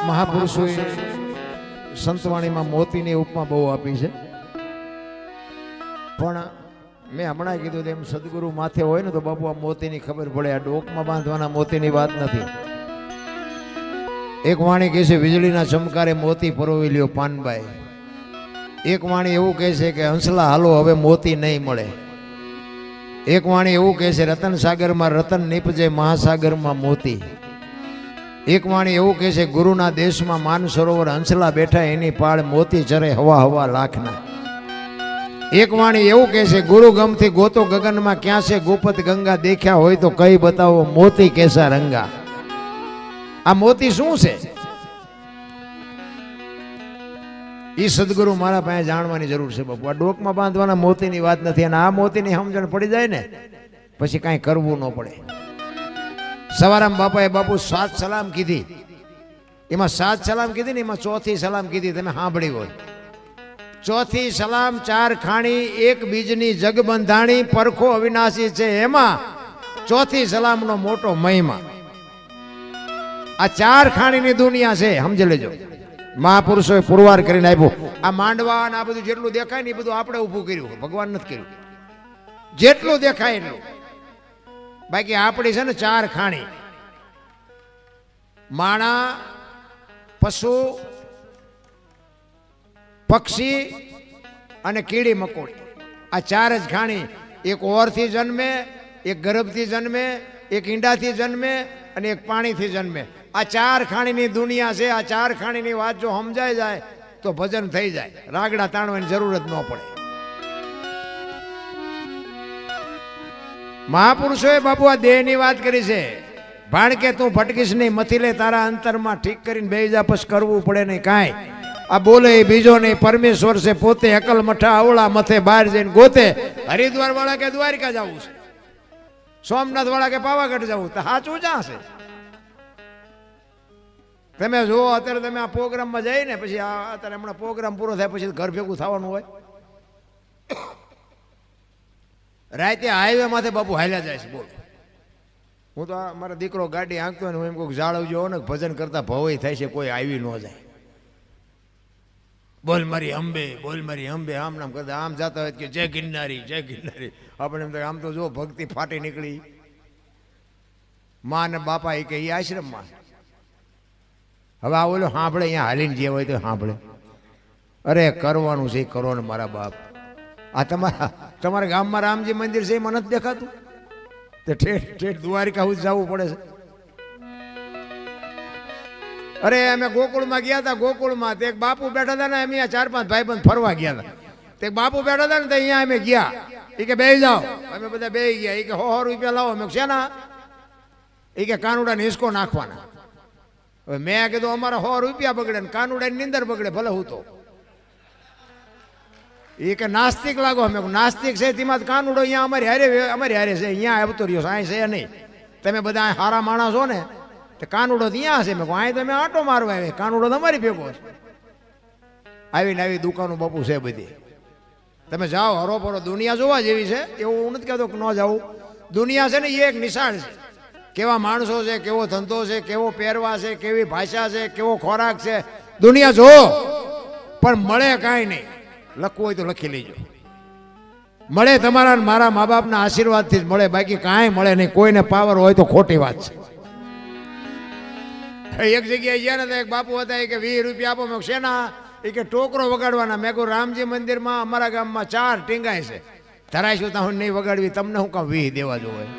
મહાપુરુષોએ સંતવાણીમાં મોતીની ઉપમા બહુ આપી છે, પણ મેં હમણાં કીધું તેમ સદગુરુ માથે હોય ને તો બાપુ આ મોતીની ખબર પડે. આ ડોકમાં બાંધવાના મોતીની વાત નથી. એક વાણી કહે છે વીજળીના ચમકારે મોતી પરોવી લ્યો પાનબાઈ. એક વાણી એવું કહે છે કે હંસલા હાલો હવે મોતી નહીં મળે. એક વાણી એવું કહે છે રતન સાગરમાં રતન નીપજે મહાસાગરમાં મોતી. એક વાણી એવું કહે છે ગુરુના દેશમાં માન સરોવર હંસલા બેઠા એની પાળ મોતી ચરે હવા હવા લાખના. એક વાણી એવું કહે છે ગુરુ ગમથી ગોતો ગગનમાં ક્યાં છે ગોપત ગંગા દેખ્યા હોય તો કઈ બતાવો મોતી કેસા રંગા. આ મોતી શું છે એ સદગુરુ મારા પાસે જાણવાની જરૂર છે બાપુ. આ ડોકમાં બાંધવાના મોતીની વાત નથી. અને આ મોતીની સમજણ પડી જાય ને પછી કાંઈ કરવું ન પડે. સવારામ બાપાએ બાપુ 7 સલામ કીધી. એમાં 7 સલામ કીધી ને એમાં ચોથી સલામ કીધી તમે સાંભળી હોય. ચોથી સલામ 4 ખાણી 1 બીજની જગ બંધાણી પરખો અવિનાશી છે એમાં ચોથી સલામનો મોટો મહિમા. આ 4 ખાણીની દુનિયા છે સમજી લેજો. મહાપુરુષોએ પુરવાર કરીને આપ્યું. આ માંડવા આ બધું જેટલું દેખાય ને એ બધું આપણે ઊભું કર્યું, ભગવાન નથી કર્યું. જેટલું દેખાય એટલું. બાકી આપણી છે ને 4 ખાણી માણા પશુ પક્ષી અને કીડી મકોડી. આ 4 જ ખાણી. એક ઓરથી જન્મે, એક ગર્ભથી જન્મે, એક ઈંડાથી જન્મે અને એક પાણીથી જન્મે. આ 4 ખાણીની દુનિયા છે. આ 4 ખાણીની વાત જો સમજાઈ જાય તો ભજન થઈ જાય. રાગડા તાણવાની જરૂર જ ન પડે. મહાપુરુષોએ બાપુ આ દેહની વાત કરી છે. ભાણકે તું ભટકીશ નહીં, મથી લે તારા અંતરમાં ઠીક કરીને બેહી જા, પછી કરવું પડે નહીં કાંઈ. આ બોલે એ બીજો નહીં, પરમેશ્વર છે પોતે. અકલ મઠા અવળા મથે બહાર જઈને ગોતે. હરિદ્વાર વાળા કે દ્વારિકા જવું છે, સોમનાથ વાળા કે પાવાગઢ જવું, તો સાચું ક્યાં છે? તમે જુઓ અત્યારે તમે આ પ્રોગ્રામમાં જઈને પછી અત્યારે હમણાં પ્રોગ્રામ પૂરો થાય પછી ઘર ભેગું થવાનું હોય. રાતે હાઈવે માથે બાપુ હાલ્યા જાય છે. બોલો, હું તો મારા દીકરો ગાડી હાંકતો હોય ને હું એમ કહું જાળવજો ને ભજન કરતા ભવાઈ થાય છે, કોઈ આવી ન જાય. બોલ મારી અંબે, બોલ મારી અંબે, આમ નામ કરતા આમ જતા હોય કે જય ગિરનારી, જય ગિરનારી. આપણે એમ આમ તો જો ભક્તિ ફાટી નીકળી. માં ને બાપા એ કે એ આશ્રમમાં. હવે આ ઓલો સાંભળે અહીંયા હાલીને જે હોય તો સાંભળે. અરે કરવાનું છે કરો ને મારા બાપ. આ તમારા ગામમાં રામજી મંદિર છે એમાં નથી દેખાતું? તે ઠેઠ ઠેઠ દ્વારિકા સુધી જવું પડે છે. અરે અમે ગોકુળમાં ગયા હતા. ગોકુળમાં તે એક બાપુ બેઠા હતા ને, અમે 4-5 ભાઈબંધ ફરવા ગયા હતા. તે બાપુ બેઠા હતા ને તો અહીંયા અમે ગયા. એ કે બેસી જાઓ. અમે બધા બેસી ગયા. એ કે 100 રૂપિયા લાવો. અમે શેના? એ કે કાનુડાને હિસકો નાખવાના. હવે મેં કીધું અમારા 100 રૂપિયા બગડે ને કાનુડાની નીંદર બગડે, ભલે હું તો. એ કે નાસ્તિક લાગો. અમે નાસ્તિક છે તેમાં કાનુડો અહીંયા અમારી હારે છે, અહીંયા આવતો રહ્યો, અહીં છે નહીં. તમે બધા હારા માણસ છો ને તો કાનુડો ત્યાં હશે. મેં અહીં તમે આંટો મારવા આવે, કાનુડો તમારી ભેગો છે. આવીને આવી દુકાનો બાપુ છે બધી. તમે જાઓ હરોપરો. દુનિયા જોવા જેવી છે, એવું હું નથી કહેતો કે ન જાવું. દુનિયા છે ને એ એક નિશાળ છે. કેવા માણસો છે, કેવો ધંધો છે, કેવો પહેરવા છે, કેવી ભાષા છે, કેવો ખોરાક છે. દુનિયા જો પણ મળે કાંઈ નહીં. લખવું હોય તો લખી લેજો. મળે તમારા મારા મા બાપના આશીર્વાદથી જ મળે, બાકી કાંઈ મળે નહીં. કોઈને પાવર હોય તો ખોટી વાત છે. એક જગ્યાએ ગયા ને એક બાપુ હતા. એ કે 20 રૂપિયા આપો. મેં શેના? એ કે ટોકરો વગાડવાના. મેં કહું રામજી મંદિરમાં અમારા ગામમાં 4 ટીંગાય છે, ધરાઈશું તો નહીં વગાડવી. તમને હું કામ 20 દેવા જો હોય?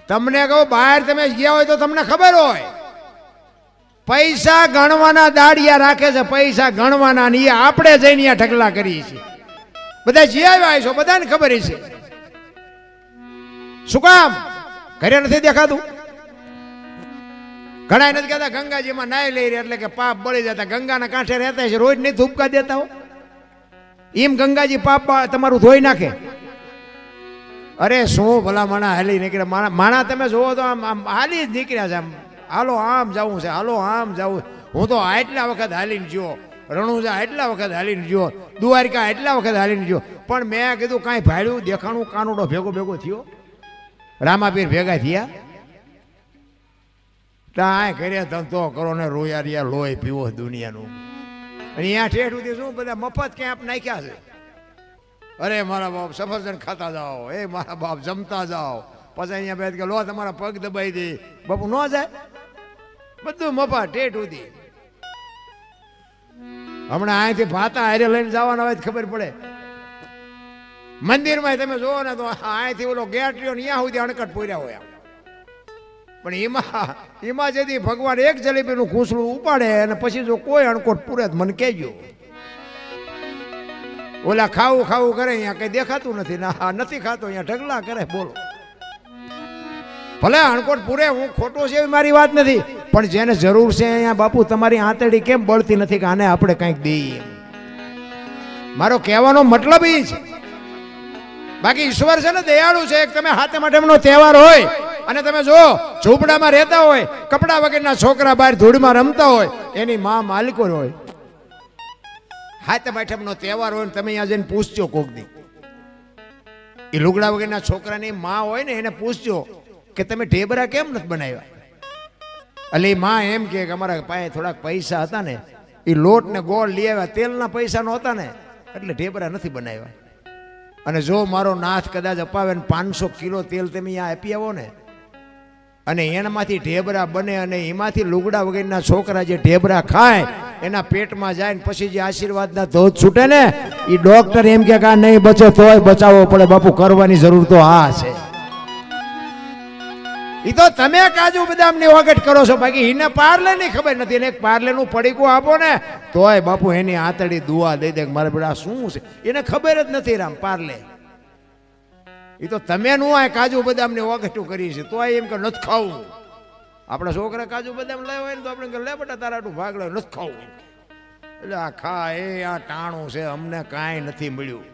તમને કહું બહાર તમે ગયા હોય તો તમને ખબર હોય. પૈસા ગણવાના દાડિયા રાખે છે, પૈસા ગણવાના. ને એ આપણે જઈને અહીંયા ઢગલા કરીએ છીએ. બધા જે આવ્યા છો બધાને ખબર છે. શું કામ? ઘરે નથી દેખાતું? ઘણા નથી કહેતા ગંગાજીમાં નાઈ લઈ રહ્યા એટલે કે પાપ બળી જતા. ગંગાના કાંઠે રહેતા છે, રોજ નહીં ધૂપકા દેતા હો? એમ ગંગાજી પાપ તમારું ધોઈ નાખે? અરે શું ભલા માણા હાલી નીકળ્યા. માણા તમે જોવો તો આમ હાલી જ નીકળ્યા છે. આમ હાલો આમ જવું છે, હાલો આમ જવું. હું તો આટલા વખત હાલીને ગયો, રણુજા એટલા વખત હાલીને ગયો, દ્વારિકા એટલા વખત હાલીને ગયો. પણ મેં કીધું કાંઈ ભાડ્યું દેખાણું કાનુડો ભેગો થયો? રામાપીર ભેગા થયા? ત્યાં ઘરે ધંધો કરો ને રોયા લોહી પીવો દુનિયાનું. અને અહીંયા ઠેઠ સુધી શું બધા મફત કેમ્પ નાખ્યા છે. અરે મારા બાપ સફરજન ખાતા જાઓ, એ મારા બાપ જમતા જાઓ. પછી અહીંયા બેઠ કે લો તમારા પગ દબાઈ દે. બાપુ ન જાય, બધું મફત ઠેઠ સુધી. હમણાં અહીંથી ભાતા હારે લઈને જવાના હોય ખબર પડે. મંદિરમાં તમે જોવો ને તો અહીંથી ઓલો ગેટ રહ્યો ને ત્યાં સુધી અણકટ પૂર્યા હોય. પણ એમાં જેથી ભગવાન એક જલેબીનું ખૂંસલું ઉપાડે અને પછી જો કોઈ અણકોટ પૂરે તો મને કહેજો. ઓલા ખાવું ખાવું કરે અહીંયા કઈ દેખાતું નથી, ના નથી ખાતો અહીંયા ઢગલા કરે. બોલો ભલે અણકોટ પૂરે, હું ખોટો છે એવી મારી વાત નથી, પણ જેને જરૂર છે અહીંયા બાપુ તમારી આંતરડી કેમ બળતી નથી કે આને આપણે કંઈક દઈએ. મારો કહેવાનો મતલબ એ છે. બાકી ઈશ્વર છે ને દયાળુ છે. તમે હાથે માટેનો તહેવાર હોય અને તમે જો ઝૂંપડામાં રહેતા હોય, કપડા વગરના છોકરા બહાર ધૂળમાં રમતા હોય, એની માં માલિકો હોય. હાથે માટેનો તહેવાર હોય ને તમે અહીંયા જઈને પૂછજો કોક દી, એ લુગડા વગરના છોકરાની માં હોય ને એને પૂછજો કે તમે ઢેબરા કેમ નથી બનાવ્યા. એટલે માં એમ કે અમારા પાસે થોડાક પૈસા હતા ને, એ લોટ ને ગોળ લઈ આવ્યા, તેલના પૈસા નહોતા ને એટલે ઢેબરા નથી બનાવ્યા. અને જો મારો નાથ કદાચ અપાવે ને 500 કિલો તેલ તમે અહીંયા આપી આવો ને અને એનામાંથી ઢેબરા બને અને એમાંથી લુગડા વગરના છોકરા જે ઢેબરા ખાય એના પેટમાં જાય ને પછી જે આશીર્વાદના ધોધ છૂટે ને, એ ડોક્ટર એમ કે આ નહીં બચે તોય બચાવવો પડે. બાપુ કરવાની જરૂર તો આ છે. એ તો તમે કાજુ બદામની વગટ કરો છો, બાકી એને પાર્લે ની ખબર નથી. એને એક પાર્લેનું પડીકું આપો ને તોય બાપુ એની આંતળી દુઆ દઈ દે મારે બેટા શું છે, એને ખબર જ નથી રામ પાર્લે. એ તો તમે નું આ કાજુ બદામની વગટું કરી છે તોય એમ કે નથી ખાવું. આપણા છોકરા કાજુ બદામ લાવ્યા હોય ને તો આપણે લે બેટા તારાટું ભાગ લે, નથી ખાવું. એટલે આ ખા એ આ ટાણું છે, અમને કાંઈ નથી મળ્યું.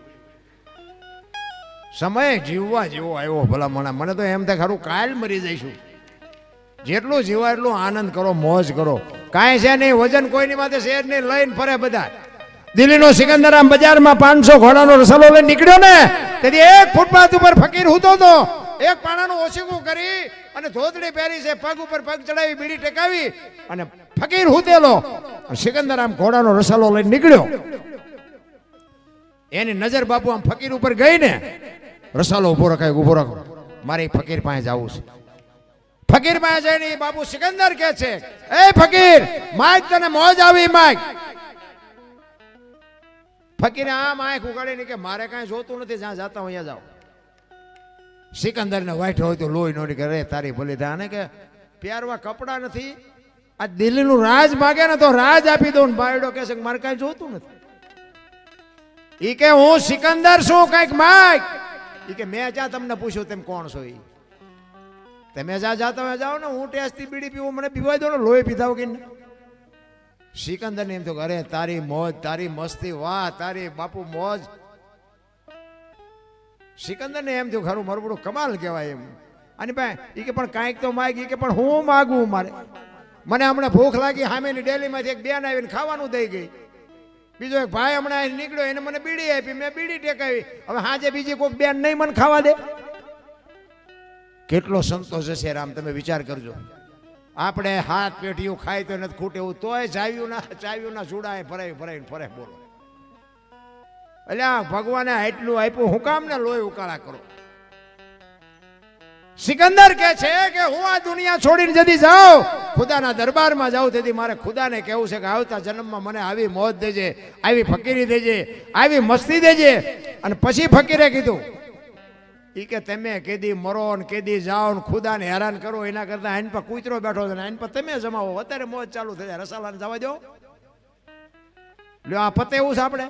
સમય જીવવા જેવો આવ્યો ભલા મને તો એમ થાય ખરું કાલ મરી જઈશું. જેટલું જીવા એટલું આનંદ કરો, મોજ કરો. કાંઈ છે નહીં, વજન કોઈની માથે શેર નહીં, લઈને ફરે બધા. દિલ્હીનો સિકંદરામ બજારમાં 500 ઘોડાનો રસલો લઈને નીકળ્યો ને તેથી એક ફૂટપાથ ઉપર ફકીર હૂતો હતો. એક પાણાનું ઓછીકું કરી અને ધોતડી પહેરી છે, પગ ઉપર પગ ચડાવી, બીડી ટેકાવી અને ફકીર હૂતેલો સિકંદરામ ઘોડાનો રસલો લઈને નીકળ્યો. એની નજર બાપુ આમ ફકીર ઉપર ગઈ ને, રસાલો ઉભો રખાય, ઉભો રાખો, મારે ફકીર પાસે જવું છે. ફકીર પાસે જઈને બાપુ સિકંદર કે છે, એ ફકીર માગ તને મોજ આવી માગ. ફકીરે આમ આંખ ઉગાડીને કે મારે કાંઈ જોતું નથી, જ્યાં જાતા હું અહીંયા જાઓ. સિકંદર ને વાઈટ હોય તો લોહી નોડી કરે તારી ભલી થાય ને કે પહેરવા કપડા નથી, આ દિલ્હીનું રાજ માગે ને તો રાજ આપી દઉં. બાયડો કે છે મારે કાંઈ જોતું નથી. ઈ કે હું સિકંદર છું, કઈક માગ. ઈ કે મેં જ્યાં તમને પૂછ્યું તેમ કોણ છો? ઈ તમે જ્યાં જાતા જાઓ ને, હું ટેસ્ટથી બીડી પીવું, મને પીવાય દો ને, લોહી પીધા વગર. સિકંદર ને એમ તો અરે તારી મોજ, તારી મસ્તી, વાહ તારી બાપુ મોજ. સિકંદર ને એમ થયું ખરું મારું બધું કમાલ કહેવાય એમ. અને ભાઈ ઈ કે પણ કાંઈક તો માગી, કે પણ હું માગું, મારે મને હમણાં ભૂખ લાગી, સામેની ડેલીમાંથી એક બેન આવીને ખાવાનું દઈ ગઈ. બીજો એક ભાઈ હમણાં નીકળ્યો, એને મને બીડી આપી, મેં બીડી ટેકાવી. હવે હાજે બીજી કોઈ બેન નહીં મને ખાવા દે. કેટલો સંતોષ હશે રામ, તમે વિચાર કરજો. આપણે હાથ પેટીયું ખાય તો નથી ખૂટે એવું, તોય ચાવ્યું ના ચૂડા ભરાય ફરે. બોલો એટલે આ ભગવાને એટલું આપ્યું, હું કામ ને લોહી ઉકાળા કરો. સિકંદર કે છે કે હું આ દુનિયા છોડીને જતી જાઉં, ખુદાના દરબારમાં જાઉં, તેથી મારે ખુદાને કહેવું છે કે આવતા જન્મમાં મને આવી મોજ દેજે, આવી ફકીરી દેજે, આવી મસ્તી દેજે. અને પછી ફકીરે કીધું ઈ કે તમે કેદી મરો ને કેદી જાઓ ને ખુદાને હેરાન કરો, એના કરતા એન પર કૂતરો બેઠો છે ને એન પર તમે જમાવો, અત્યારે મોજ ચાલુ થઈ જાય, રસાલાને જવા દો. લ્યો આ પતે એવું છે આપણે.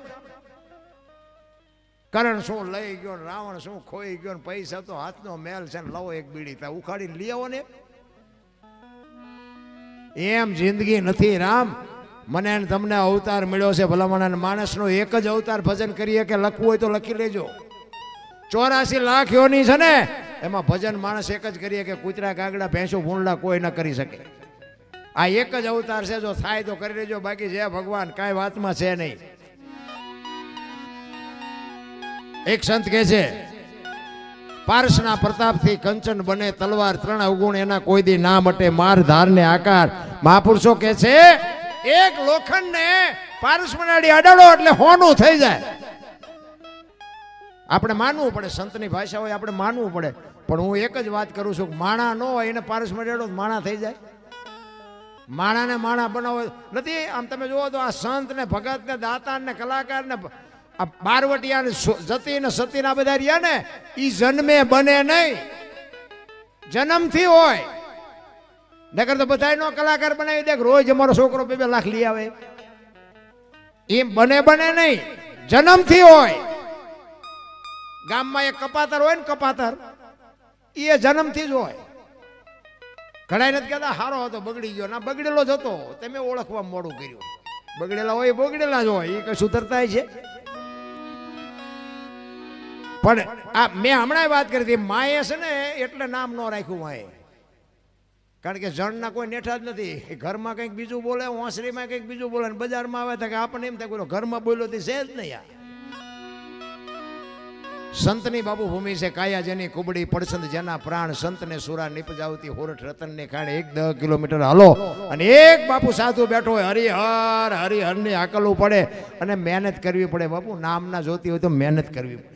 કરણ શું લઈ ગયો, રાવણ શું ખોઈ ગયો, પૈસા તો હાથનો મેલ છે ને, લવો એક બીડી તા ઉખાડીને લઈ આવો ને. એમ જિંદગી નથી રામ. મને તમને અવતાર મળ્યો છે ભલામણ, માણસનો એક જ અવતાર ભજન કરીએ કે લખવું હોય તો લખી લેજો. 84 લાખ યોની છે ને, એમાં ભજન માણસ એક જ કરીએ કે કૂતરા કાગડા ભેંસો ભૂંડલા કોઈ ન કરી શકે. આ એક જ અવતાર છે, જો થાય તો કરી લેજો, બાકી જય ભગવાન કાંઈ વાતમાં છે નહીં. એક સંત કહે છે પારસના પ્રતાપથી કંચન બને તલવાર, ત્રણ અવગુણ એના કોઈ દી ના મટે, માર ધારને આકાર. મહાપુરુષો કહે છે એક લોખંડને પારસ મનાડી અડાડો એટલે હોનું થઈ જાય. આપણે માનવું પડે, સંતની ભાષા હોય આપણે માનવું પડે, પણ હું એક જ વાત કરું છું કે માણા ન હોય એને પારસ મનાડો માણા થઈ જાય. માણાને માણા બનાવો નથી. આમ તમે જુઓ તો આ સંત ને ભગત ને દાતાર ને કલાકાર ને આ બારવટિયા ને જતી ને સતી ના બધા રહ્યા ને ઈ જન્મે બને નહીં, જન્મથી હોય. નકર તો બધા નો કલાકાર બનાવી દે રોજ અમારો છોકરો 2 લાખ લઈ આવે, એમ બને નહીં, જન્મથી હોય. ગામમાં એક કપાતર હોય ને કપાતર, એ જન્મથી જ હોય. ઘણા નથી કહેતા હારો હતો બગડી ગયો, ના બગડેલો જ હતો, તમે ઓળખવા મોડું કર્યું. બગડેલા હોય બગડેલા જ હોય, એ કઈ સુધરતા છે. પણ આ મેં હમણાં વાત કરી હતી, માએ છે ને એટલે નામ ન રાખ્યું માએ, કારણ કે જણના કોઈ નેઠા જ નથી. ઘરમાં કંઈક બીજું બોલે, હોંસરીમાં કંઈક બીજું બોલે, બજારમાં આવે તો કે આપણને એમ થાય ઘરમાં બોલ્યો તે છે જ નહીં. યાર સંતની બાબુ ભૂમિ છે, કાયા જેની કુબડી પડસંદ જેના પ્રાણ, સંતને સુરા નિપજાવતી હોરઠ રતનને ખાણે. 10 કિલોમીટર હાલો અને એક બાપુ સાધુ બેઠો હોય, હરિહર હરિહરની આકલવું પડે અને મહેનત કરવી પડે. બાપુ નામના જોતી હોય તો મહેનત કરવી પડે.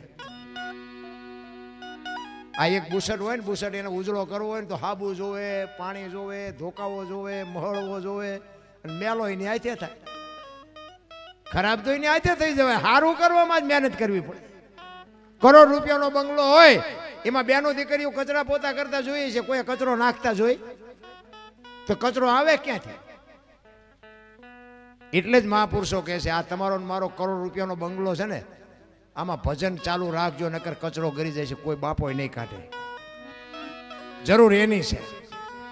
આ એક બુસટ હોય ને, બુસટ એને ઉજળો કરવો હોય ને તો હાબુ જોવે, પાણી જોવે, ધોકાવો જોવે, મહળવો જોવે, અને મેલો એની આથે થાય. ખરાબ તો એની આથે થઈ જવાય. સારું કરવામાં જ મહેનત કરવી પડે. કરોડ રૂપિયાનો બંગલો હોય, એમાં બેનો દીકરીઓ કચરા પોતા કરતા જોઈએ છે, કોઈ કચરો નાખતા જોઈ તો કચરો આવે ક્યાંથી? એટલે જ મહાપુરુષો કહે છે આ તમારો મારો કરોડ રૂપિયાનો બંગલો છે ને, આમાં ભજન ચાલુ રાખજો, નકર કચરો ગરી જાય છે, કોઈ બાપો નહીં કાઢે. જરૂર એની છે.